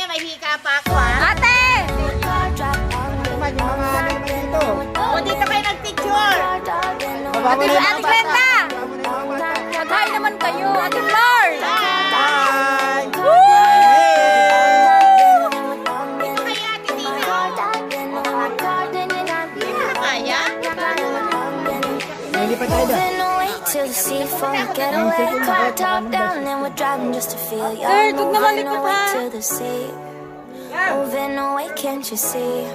may hika pa ako ha. Ate! Naman yung mga ano naman dito. O, dito kayo nag-picture. Baba mo na yung mga Ate bata. Glenda! Baba mo na yung mga bata. Mag-hi naman kayo, Ate Flor! Bye! Dito kayo ate Tina. Hindi mo na kaya? Hindi pa tayo doon. To the sea for a getaway, car top down and we're driving just to feel you. Girl, tug naman Moving likod, away ha? to the sea, moving away, can't you see?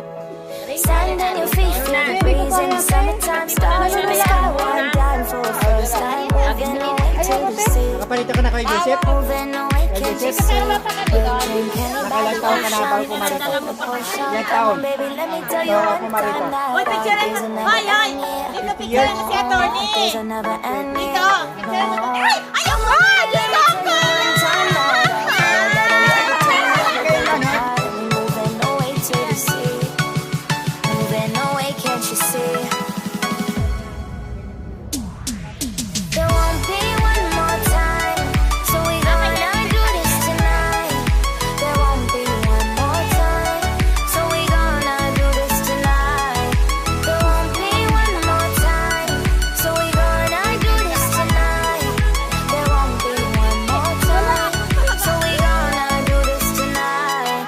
Sand on your feet, feel the breeze in the summertime. Stars in the sky, one down for the first time. Moving away to the sea, Nakapalito ka na kay Joseph? moving away, can't you see? Nakailang taon ka na bago pumarito? Ilang taon? Baby, let me tell you Bago one pumarito? time Uy, that picture there's na. another Hoy, hoy. end, yeah. Dito picture na si attorney. There's another end, Dito. yeah. Picture na. Ay! Ayaw mo! Dito ako! Moving away to the sea, moving away, can't you see? There won't be one more time, so we gonna do this tonight. There won't be one more time, so we gonna do this tonight. There won't be one more time, so we gonna do this tonight. There won't be one more time, so we gonna do this tonight.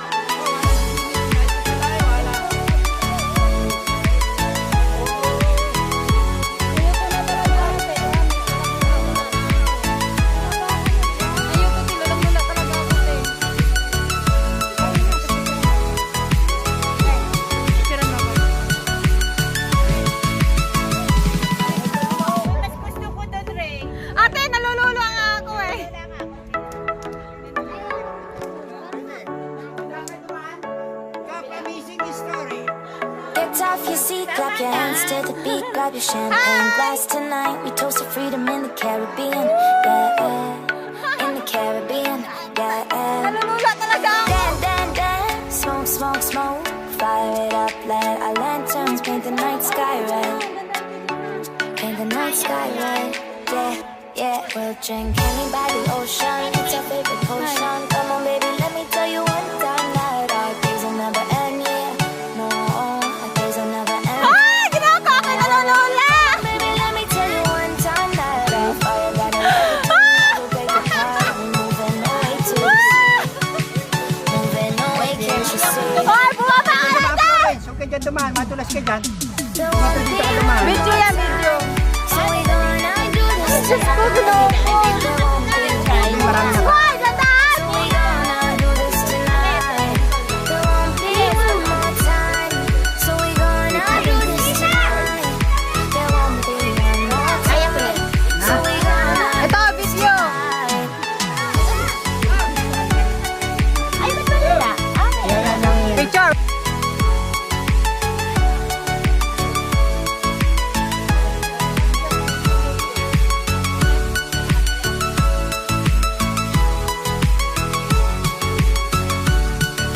Mas gusto ko doon, Ray. Ate, nalululo ang ako eh. Amazing story. Get off your seat, clap your hands to the beat, grab your champagne glass tonight. We toast to freedom in the Caribbean, yeah, in the Caribbean, yeah. Nalululo talaga ako. Dan, dan, dan, smoke, smoke, smoke, fire it up, let our lanterns paint the night sky red, paint the night sky red, yeah, yeah. We'll drink honey by the ocean, it's our favorite potion. Come on, baby, let me tell you one time that our days will never end, yeah. No, our days will never end. Ay! Ginawa ko ako nalulula! Baby, let me tell you one time that our fire got a we'll break apart. We're moving away to the sea, moving away, can't you see? Ay, bumaba ka na Mga ate! Flores, huwag ka dyan dumaan. Matulas ka dyan. There won't be one Video yan, video. so we gonna do this Diyos ko, tonight. ginoo ko. There won't be one Marami na.